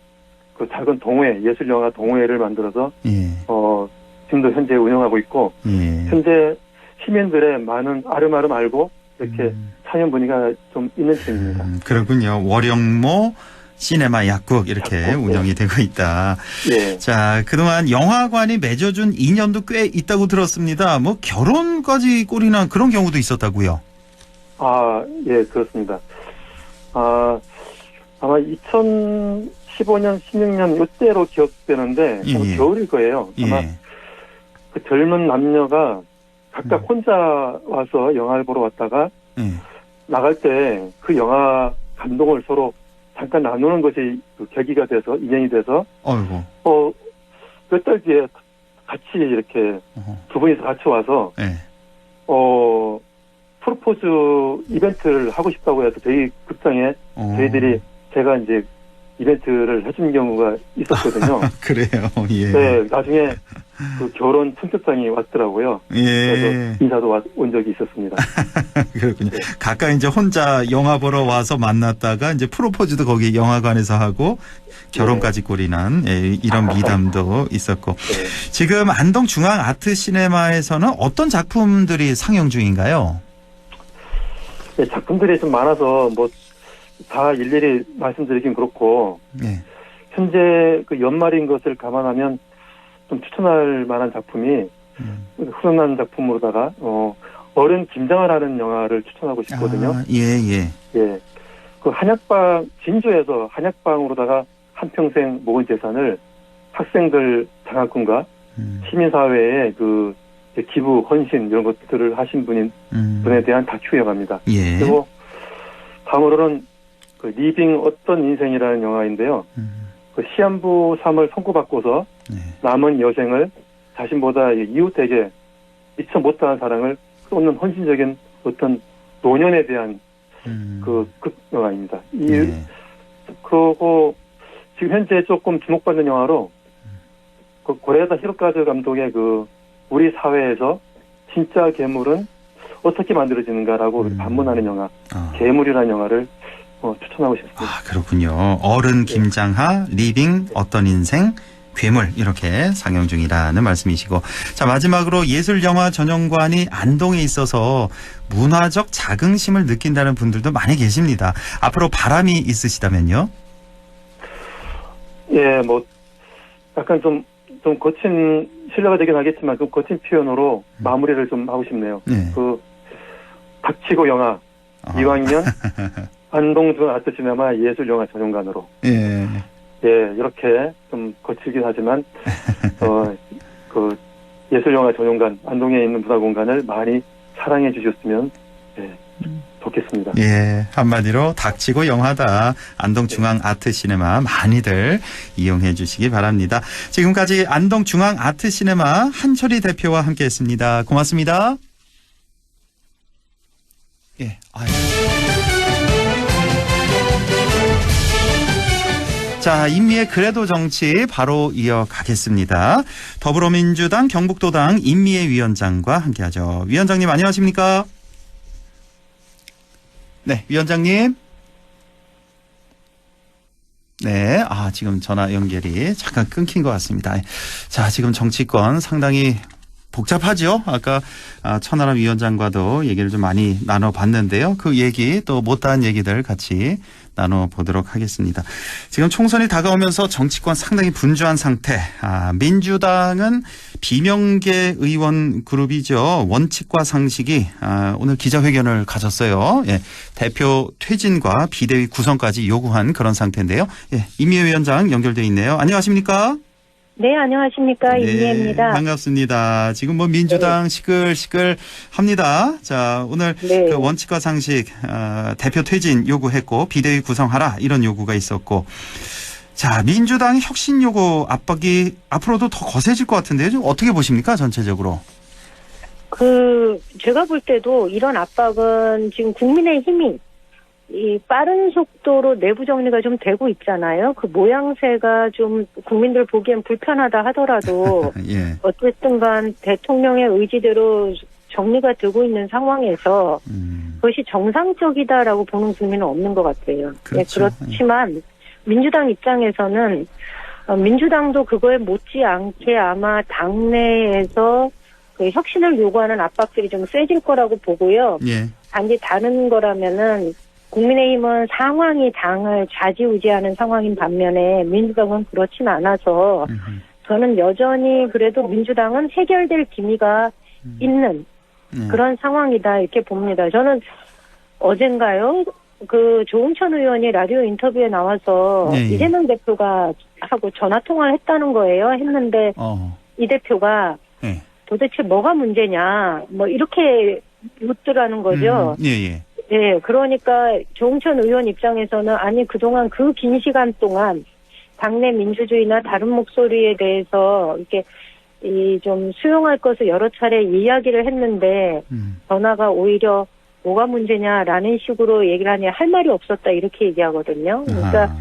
그 작은 동호회 예술 영화 동호회를 만들어서 지금도 현재 운영하고 있고 현재 시민들의 많은 아름아름 알고 이렇게 참여 분위기가 좀 있는 편입니다. 그렇군요. 월영모 시네마 약국 이렇게 운영이 되고 있다. 자, 그동안 영화관이 맺어준 인연도 꽤 있다고 들었습니다. 뭐 결혼까지 꼴이나 그런 경우도 있었다고요? 예, 그렇습니다. 아마 2015년, 16년 이때로 기억되는데 아마 겨울일 거예요. 아마 그 젊은 남녀가 각각 혼자 와서 영화를 보러 왔다가 나갈 때 그 영화 감동을 서로 잠깐 나누는 것이 그 계기가 돼서 인연이 돼서 몇 달 뒤에 같이 이렇게 두 분이서 같이 와서 프로포즈 이벤트를 하고 싶다고 해서 저희 극장에 저희들이 제가 이제 이벤트를 해준 경우가 있었거든요. 그래요. 예. 네, 나중에 그 결혼 청첩장이 왔더라고요. 예. 그래서 인사도 온 적이 있었습니다. 그렇군요. 가까이 이제 혼자 영화 보러 와서 만났다가 이제 프로포즈도 거기 영화관에서 하고 결혼까지 꼬리난 이런 미담도 있었고. 네. 지금 안동 중앙 아트 시네마에서는 어떤 작품들이 상영 중인가요? 네, 작품들이 좀 많아서 뭐 다 일일이 말씀드리긴 그렇고 네. 현재 그 연말인 것을 감안하면 좀 추천할 만한 작품이 훈훈한 작품으로다가 어른 김장을 하는 영화를 추천하고 싶거든요. 예. 그 한약방 진주에서 한약방으로다가 한평생 모은 재산을 학생들 장학금과 시민사회에 그 기부 헌신 이런 것들을 하신 분에 대한 다큐 영화입니다. 예. 그리고 다음으로는 그 리빙 어떤 인생이라는 영화인데요. 그 시한부 3을 선고받고서 남은 여생을 자신보다 이웃에게 미처 못다한 사랑을 쏟는 헌신적인 어떤 노년에 대한 그 영화입니다. 그리고 지금 현재 조금 주목받는 영화로 그 고레다 히로카즈 감독의 그 우리 사회에서 진짜 괴물은 어떻게 만들어지는가라고 반문하는 영화 괴물이라는 영화를 추천하고 싶습니다. 그렇군요. 어른 김장하, 리빙, 어떤 인생, 괴물 이렇게 상영 중이라는 말씀이시고, 자 마지막으로 예술영화 전용관이 안동에 있어서 문화적 자긍심을 느낀다는 분들도 많이 계십니다. 앞으로 바람이 있으시다면요? 예, 뭐 약간 좀 거친 실례가 되긴 하겠지만 좀 거친 표현으로 마무리를 좀 하고 싶네요. 그 닥치고 영화 이왕이면 안동중 아트시네마 예술영화 전용관으로. 예, 이렇게 좀 거칠긴 하지만, 그 예술영화 전용관, 안동에 있는 문화공간을 많이 사랑해 주셨으면, 좋겠습니다. 예, 한마디로 닥치고 영화다. 안동중앙 아트시네마 많이들 이용해 주시기 바랍니다. 지금까지 안동중앙 아트시네마 한철희 대표와 함께 했습니다. 고맙습니다. 예, 자, 인미의 그래도 정치 바로 이어가겠습니다. 더불어민주당 경북도당 인미의 위원장과 함께하죠. 위원장님 안녕하십니까? 네, 위원장님. 네, 지금 전화 연결이 잠깐 끊긴 것 같습니다. 자, 지금 정치권 상당히 복잡하죠. 아까 천하람 위원장과도 얘기를 좀 많이 나눠봤는데요. 그 얘기 또 못다한 얘기들 같이 나눠보도록 하겠습니다. 지금 총선이 다가오면서 정치권 상당히 분주한 상태. 민주당은 비명계 의원 그룹이죠. 원칙과 상식이 오늘 기자회견을 가졌어요. 예, 대표 퇴진과 비대위 구성까지 요구한 그런 상태인데요. 예, 임미애 위원장 연결돼 있네요. 안녕하십니까? 네, 안녕하십니까. 임미애입니다. 반갑습니다. 지금 뭐 민주당 시끌시끌 합니다. 자, 오늘 그 원칙과 상식 대표 퇴진 요구했고 비대위 구성하라 이런 요구가 있었고, 자, 민주당의 혁신 요구 압박이 앞으로도 더 거세질 것 같은데요. 좀 어떻게 보십니까, 전체적으로? 제가 볼 때도 이런 압박은 지금 국민의힘이 이 빠른 속도로 내부 정리가 좀 되고 있잖아요. 그 모양새가 좀 국민들 보기엔 불편하다 하더라도 예. 어쨌든 간 대통령의 의지대로 정리가 되고 있는 상황에서 그것이 정상적이다라고 보는 국민은 없는 것 같아요. 그렇죠. 네, 그렇지만 민주당 입장에서는 민주당도 그거에 못지않게 아마 당내에서 그 혁신을 요구하는 압박들이 좀 세질 거라고 보고요. 예. 단지 다른 거라면은 국민의힘은 상황이 당을 좌지우지하는 상황인 반면에 민주당은 그렇진 않아서 저는 여전히 그래도 민주당은 해결될 기미가 있는 그런 상황이다 이렇게 봅니다. 저는 어젠가요? 그 조응천 의원이 라디오 인터뷰에 나와서 이재명 대표가 하고 전화통화를 했다는 거예요. 했는데 이 대표가 도대체 뭐가 문제냐 뭐 이렇게 묻더라는 거죠. 네, 그러니까 조응천 의원 입장에서는 아니 그동안 그 긴 시간 동안 당내 민주주의나 다른 목소리에 대해서 이렇게 좀 수용할 것을 여러 차례 이야기를 했는데 전화가 오히려 뭐가 문제냐라는 식으로 얘기를 하니 할 말이 없었다 이렇게 얘기하거든요. 그러니까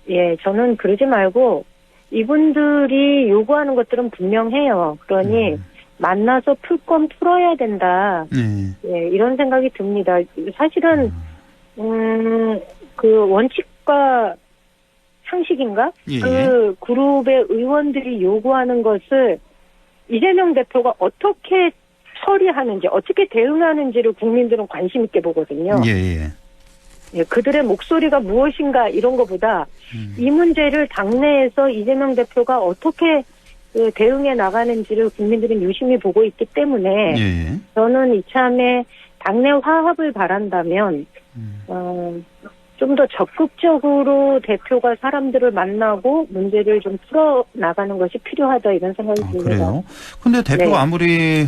예, 저는 그러지 말고 이분들이 요구하는 것들은 분명해요. 그러니 만나서 풀 건 풀어야 된다. 예, 이런 생각이 듭니다. 사실은 그 원칙과 상식인가? 예. 그 그룹의 의원들이 요구하는 것을 이재명 대표가 어떻게 처리하는지, 어떻게 대응하는지를 국민들은 관심 있게 보거든요. 예, 그들의 목소리가 무엇인가 이런 것보다 이 문제를 당내에서 이재명 대표가 어떻게 그 대응해 나가는지를 국민들은 유심히 보고 있기 때문에 저는 이참에 당내 화합을 바란다면 좀 더 적극적으로 대표가 사람들을 만나고 문제를 좀 풀어 나가는 것이 필요하다 이런 생각이 듭니다. 그래요? 근데 대표가 아무리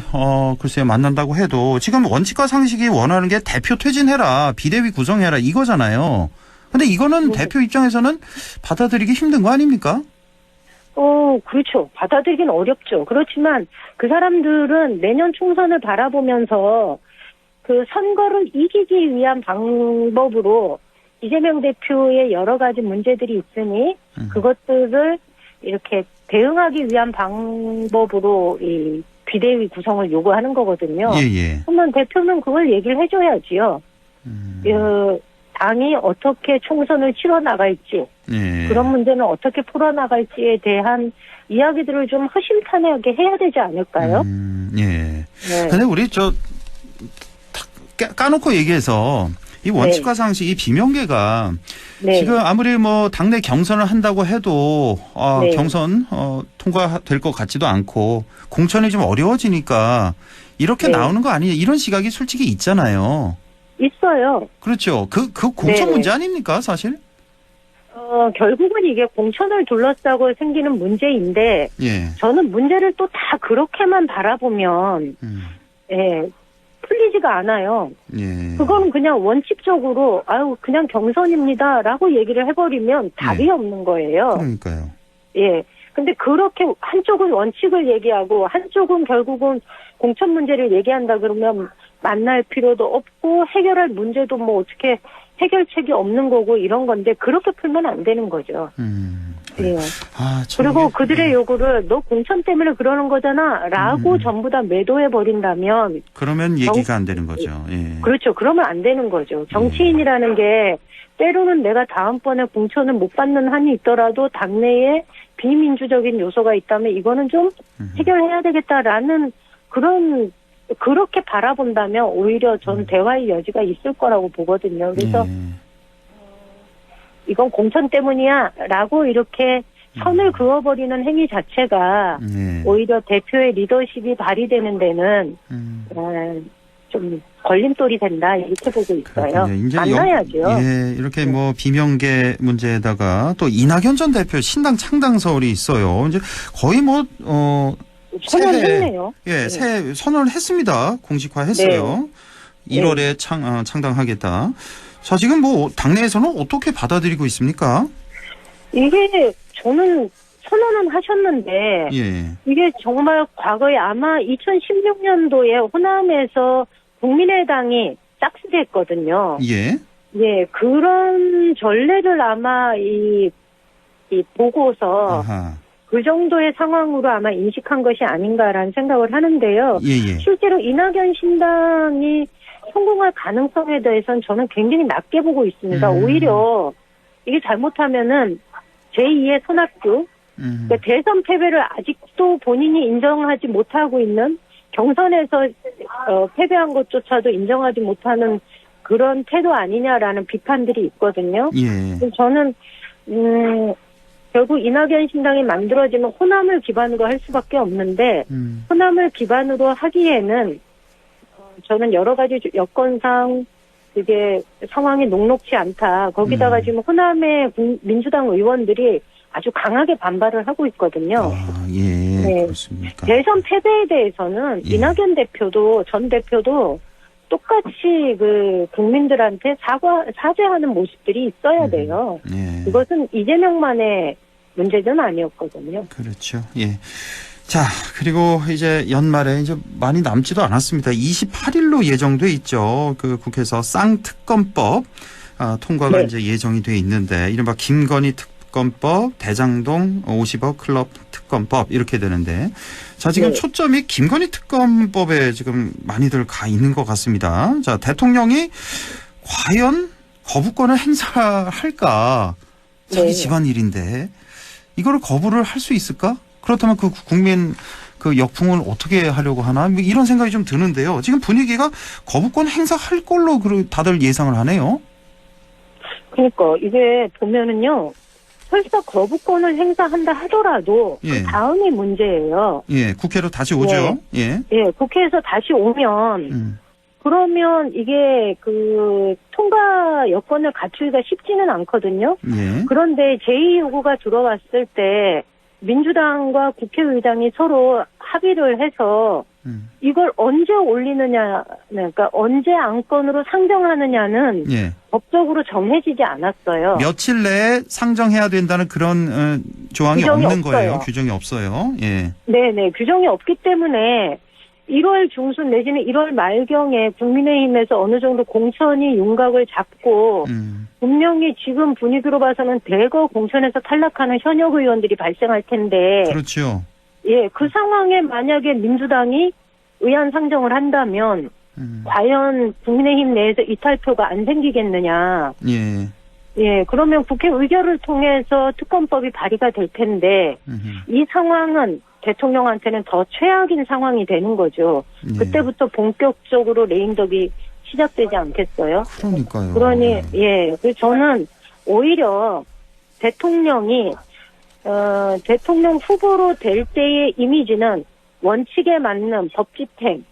글쎄 만난다고 해도 지금 원칙과 상식이 원하는 게 대표 퇴진해라, 비대위 구성해라 이거잖아요. 근데 이거는 대표 입장에서는 받아들이기 힘든 거 아닙니까? 그렇죠. 받아들이긴 어렵죠. 그렇지만 그 사람들은 내년 총선을 바라보면서 그 선거를 이기기 위한 방법으로 이재명 대표의 여러 가지 문제들이 있으니 그것들을 이렇게 대응하기 위한 방법으로 이 비대위 구성을 요구하는 거거든요. 그러면 대표는 그걸 얘기를 해줘야지요. 당이 어떻게 총선을 치러 나갈지, 그런 문제는 어떻게 풀어 나갈지에 대한 이야기들을 좀 허심탄회하게 해야 되지 않을까요? 근데 우리 까놓고 얘기해서 이 원칙과 상식, 이 비명계가 지금 아무리 뭐 당내 경선을 한다고 해도 경선 통과될 것 같지도 않고 공천이 좀 어려워지니까 이렇게 나오는 거 아니냐 이런 시각이 솔직히 있잖아요. 있어요. 그렇죠. 그 공천 문제 아닙니까 사실? 결국은 이게 공천을 둘러싸고 생기는 문제인데 저는 문제를 또 다 그렇게만 바라보면 풀리지가 않아요. 그건 그냥 원칙적으로 그냥 경선입니다라고 얘기를 해버리면 답이 없는 거예요. 그러니까요. 근데 그렇게 한쪽은 원칙을 얘기하고 한쪽은 결국은 공천 문제를 얘기한다 그러면 만날 필요도 없고 해결할 문제도 뭐 어떻게 해결책이 없는 거고 이런 건데 그렇게 풀면 안 되는 거죠. 그리고 그들의 요구를 너 공천 때문에 그러는 거잖아 라고 전부 다 매도해 버린다면 그러면 얘기가 안 되는 거죠. 그렇죠. 그러면 안 되는 거죠. 정치인이라는 게 때로는 내가 다음번에 공천을 못 받는 한이 있더라도 당내에 비민주적인 요소가 있다면 이거는 좀 해결해야 되겠다라는 그렇게 바라본다면 오히려 전 대화의 여지가 있을 거라고 보거든요. 그래서 이건 공천 때문이야 라고 이렇게 선을 그어버리는 행위 자체가 오히려 대표의 리더십이 발휘되는 데는 좀 걸림돌이 된다 이렇게 보고 있어요. 만나야죠. 이렇게 뭐 비명계 문제에다가 또 이낙연 전 대표 신당 창당설이 있어요. 이제 거의 선언했네요. 새 선언을 했습니다. 공식화했어요. 1월에 창당하겠다. 자, 지금 뭐 당내에서는 어떻게 받아들이고 있습니까? 이게 저는 선언은 하셨는데 이게 정말 과거에 아마 2016년도에 호남에서 국민의당이 짝수했거든요. 그런 전례를 아마 보고서 그 정도의 상황으로 아마 인식한 것이 아닌가라는 생각을 하는데요. 실제로 이낙연 신당이 성공할 가능성에 대해서는 저는 굉장히 낮게 보고 있습니다. 오히려 이게 잘못하면은 제2의 손학규, 그러니까 대선 패배를 아직도 본인이 인정하지 못하고 있는 경선에서 패배한 것조차도 인정하지 못하는 그런 태도 아니냐라는 비판들이 있거든요. 그래서 저는 결국 이낙연 신당이 만들어지면 호남을 기반으로 할 수밖에 없는데 호남을 기반으로 하기에는 저는 여러 가지 여건상 그게 상황이 녹록지 않다. 거기다가 지금 호남의 민주당 의원들이 아주 강하게 반발을 하고 있거든요. 그렇습니까? 대선 패배에 대해서는 이낙연 대표도 전 대표도 똑같이 그 국민들한테 사죄하는 모습들이 있어야 돼요. 그것은 이재명만의 문제는 아니었거든요. 그렇죠. 자, 그리고 이제 연말에 이제 많이 남지도 않았습니다. 28일로 예정돼 있죠. 그 국회에서 쌍특검법 통과가 네. 이제 예정이 돼 있는데 이른바 김건희 특검법, 대장동 50억 클럽 특검법 이렇게 되는데 자, 지금 네. 초점이 김건희 특검법에 지금 많이들 가 있는 것 같습니다. 자, 대통령이 과연 거부권을 행사할까? 자기 네. 집안일인데 이거를 거부를 할 수 있을까? 그렇다면 그 국민 그 역풍을 어떻게 하려고 하나? 뭐 이런 생각이 좀 드는데요. 지금 분위기가 거부권 행사할 걸로 다들 예상을 하네요. 그러니까 이게 보면은요. 설사 거부권을 행사한다 하더라도 예. 그 다음이 문제예요. 예, 국회로 다시 오죠. 예. 예, 국회에서 다시 오면 그러면 이게 그 통과 여건을 갖추기가 쉽지는 않거든요. 예. 그런데 제2요구가 들어왔을 때 민주당과 국회의장이 서로 합의를 해서 이걸 언제 올리느냐, 그러니까 언제 안건으로 상정하느냐는 예. 법적으로 정해지지 않았어요. 며칠 내에 상정해야 된다는 그런 조항이 규정이 없는 없어요. 거예요. 규정이 없어요. 예. 네네, 규정이 없기 때문에 1월 중순 내지는 1월 말경에 국민의힘에서 어느 정도 공천이 윤곽을 잡고 분명히 지금 분위기로 봐서는 대거 공천에서 탈락하는 현역 의원들이 발생할 텐데 그렇죠. 예, 그 상황에 만약에 민주당이 의안 상정을 한다면 과연 국민의힘 내에서 이탈표가 안 생기겠느냐. 예. 예, 그러면 국회 의결을 통해서 특검법이 발의가 될 텐데 이 상황은 대통령한테는 더 최악인 상황이 되는 거죠. 예. 그때부터 본격적으로 레임덕이 시작되지 않겠어요? 그러니까요. 그러니 예, 그래서 저는 오히려 대통령이 대통령 후보로 될 때의 이미지는 원칙에 맞는 법 집행,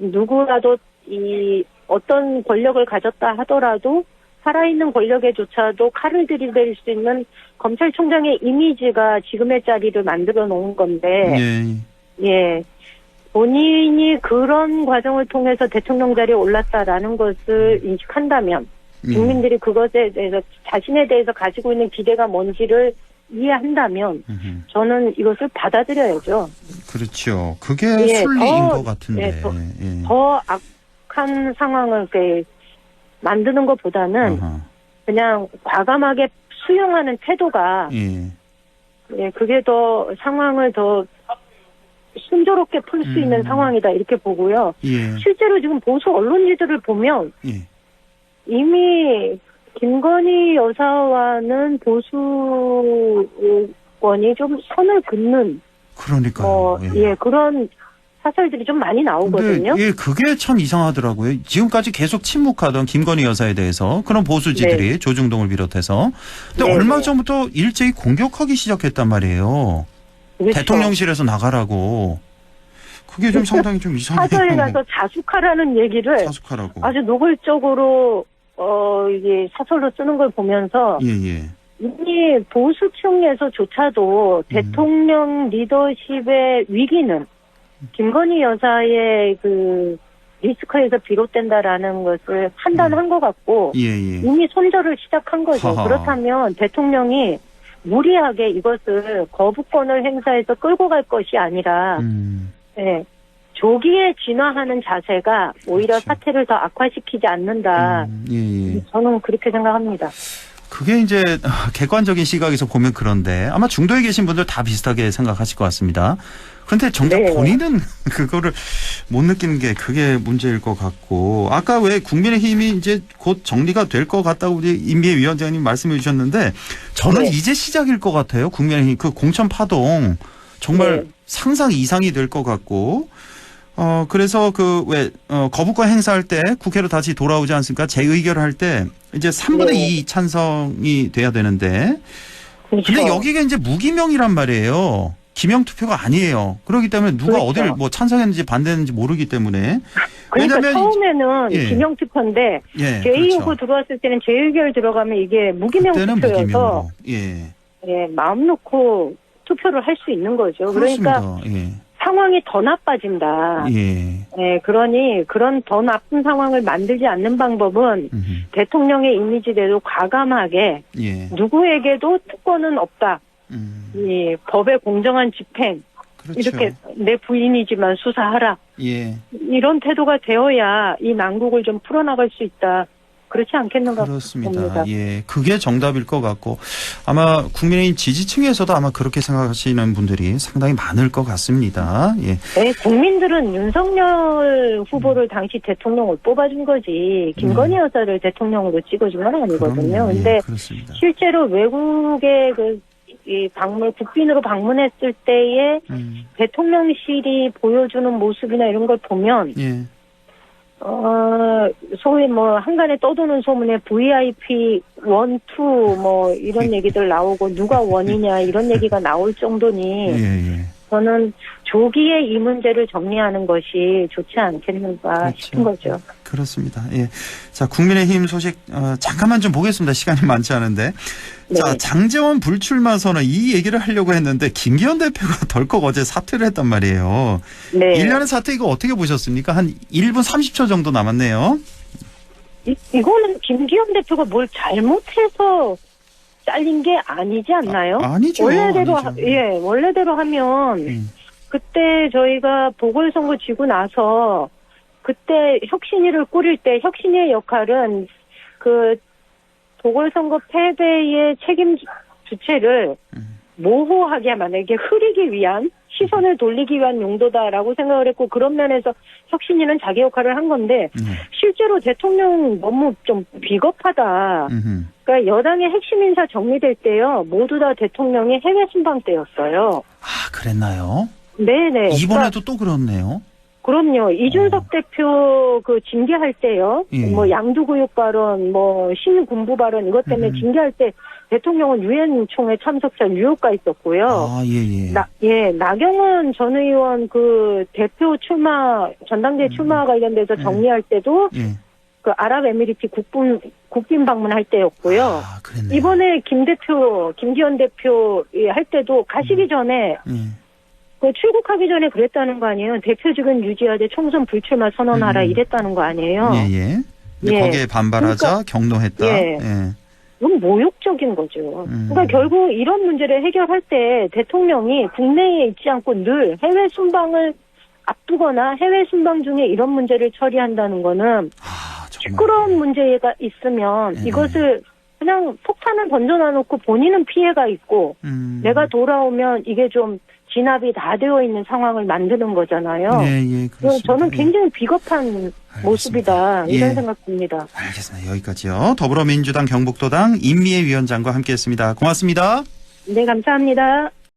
누구라도 이 어떤 권력을 가졌다 하더라도 살아있는 권력에조차도 칼을 들이댈 수 있는 검찰총장의 이미지가 지금의 자리를 만들어 놓은 건데, 예, 본인이 그런 과정을 통해서 대통령 자리에 올랐다라는 것을 인식한다면, 국민들이 그것에 대해서 자신에 대해서 가지고 있는 기대가 뭔지를 이해한다면, 저는 이것을 받아들여야죠. 그렇죠. 그게 예, 순리인 것 같은데. 예, 더 악한 상황을 만드는 것보다는 그냥 과감하게 수용하는 태도가 예, 그게 더 상황을 더 순조롭게 풀 수 있는 상황이다 이렇게 보고요. 예. 실제로 지금 보수 언론지들을 보면 이미 김건희 여사와는 보수권이 좀 선을 긋는 그러니까요. 예, 그런 사설들이 좀 많이 나오거든요. 근데, 예, 그게 참 이상하더라고요. 지금까지 계속 침묵하던 김건희 여사에 대해서 그런 보수지들이 조중동을 비롯해서. 근데 얼마 전부터 일제히 공격하기 시작했단 말이에요. 그렇죠. 대통령실에서 나가라고. 그게 좀 상당히 좀 이상해요. 사저에 가서 자숙하라는 얘기를 자숙하라고. 아주 노골적으로 이게 사설로 쓰는 걸 보면서 예. 이미 보수층에서조차도 대통령 리더십의 위기는 김건희 여사의 그 리스크에서 비롯된다라는 것을 판단한 것 같고 이미 손절을 시작한 거죠. 하하. 그렇다면 대통령이 무리하게 이것을 거부권을 행사해서 끌고 갈 것이 아니라 예, 조기에 진화하는 자세가 오히려 사태를 더 악화시키지 않는다. 저는 그렇게 생각합니다. 그게 이제 객관적인 시각에서 보면 그런데 아마 중도에 계신 분들 다 비슷하게 생각하실 것 같습니다. 그런데 정작 본인은 그거를 못 느끼는 게 그게 문제일 것 같고 아까 왜 국민의힘이 이제 곧 정리가 될 것 같다고 우리 임미애 위원장님 말씀해 주셨는데 저는 이제 시작일 것 같아요. 국민의힘 그 공천 파동 정말 상상 이상이 될 것 같고 그래서 거부권 행사할 때 국회로 다시 돌아오지 않습니까? 재의결을 할 때 이제 3분의 2 찬성이 돼야 되는데. 근데 여기가 이제 무기명이란 말이에요. 기명 투표가 아니에요. 그렇기 때문에 누가 어디를 뭐 찬성했는지 반대했는지 모르기 때문에. 그러니까 왜냐면 처음에는 기명 투표인데 제2요구 들어왔을 때는 재의결 들어가면 이게 무기명 투표여서 마음 놓고 투표를 할 수 있는 거죠. 그렇습니다. 그러니까 상황이 더 나빠진다. 그러니 그런 더 나쁜 상황을 만들지 않는 방법은 대통령의 이미지대로 과감하게 누구에게도 특권은 없다. 이 법의 공정한 집행 그렇죠. 이렇게 내 부인이지만 수사하라. 예. 이런 태도가 되어야 이 난국을 좀 풀어나갈 수 있다. 그렇지 않겠는가 그렇습니다. 봅니다. 예, 그게 정답일 것 같고 아마 국민의힘 지지층에서도 아마 그렇게 생각하시는 분들이 상당히 많을 것 같습니다. 예. 네, 국민들은 윤석열 후보를 당시 대통령을 뽑아준 거지 김건희 여사를 대통령으로 찍어준 건 아니거든요. 근데 그렇습니다. 실제로 외국의 이 국빈으로 방문했을 때의 대통령실이 보여주는 모습이나 이런 걸 보면 예. 소위 한간에 떠도는 소문에 VIP 1, 2 이런 얘기들 나오고 누가 원이냐 이런 얘기가 나올 정도니 예. 저는 조기에 이 문제를 정리하는 것이 좋지 않겠는가 싶은 거죠. 그렇습니다. 예. 자, 국민의힘 소식 잠깐만 좀 보겠습니다. 시간이 많지 않은데. 네. 자, 장제원 불출마 선언 이 얘기를 하려고 했는데 김기현 대표가 덜컥 어제 사퇴를 했단 말이에요. 네. 일련의 사퇴 이거 어떻게 보셨습니까? 한 1분 30초 정도 남았네요. 이거는 김기현 대표가 뭘 잘못해서 잘린 게 아니지 않나요? 아니죠. 원래대로 아니죠. 원래대로 하면 그때 저희가 보궐선거 지고 나서 그때 혁신위를 꾸릴 때 혁신위의 역할은 그 보궐선거 패배의 책임 주체를 모호하게 만약에 흐리기 위한 시선을 돌리기 위한 용도다라고 생각을 했고 그런 면에서 혁신위는 자기 역할을 한 건데 실제로 대통령 너무 좀 비겁하다. 그러니까 여당의 핵심 인사 정리될 때요. 모두 다 대통령의 해외 순방 때였어요. 아, 그랬나요? 네네. 이번에도 또 그렇네요. 그럼요. 이준석 대표 징계할 때요. 예. 양두구육 발언, 신군부 발언 이것 때문에 징계할 때 대통령은 유엔 총회 참석자 뉴욕가 있었고요. 아, 예. 나경원 전 의원 대표 전당대 출마 관련돼서 정리할 때도 그 아랍에미리트 국빈 방문할 때였고요. 아, 그랬네요. 이번에 김기현 대표 할 때도 가시기 전에 출국하기 전에 그랬다는 거 아니에요? 대표직은 유지하되 총선 불출마 선언하라 이랬다는 거 아니에요? 예. 근데 거기에 반발하자 경로했다. 예. 너무 모욕적인 거죠. 그러니까 결국 이런 문제를 해결할 때 대통령이 국내에 있지 않고 늘 해외 순방을 앞두거나 해외 순방 중에 이런 문제를 처리한다는 거는 시끄러운 문제가 있으면 이것을 그냥 폭탄을 던져놔놓고 본인은 피해가 있고 내가 돌아오면 이게 좀 진압이 다 되어 있는 상황을 만드는 거잖아요. 예, 그렇습니다. 저는 굉장히 비겁한 모습이다 이런 생각 듭니다. 알겠습니다. 여기까지요. 더불어민주당 경북도당 임미애 위원장과 함께했습니다. 고맙습니다. 네, 감사합니다.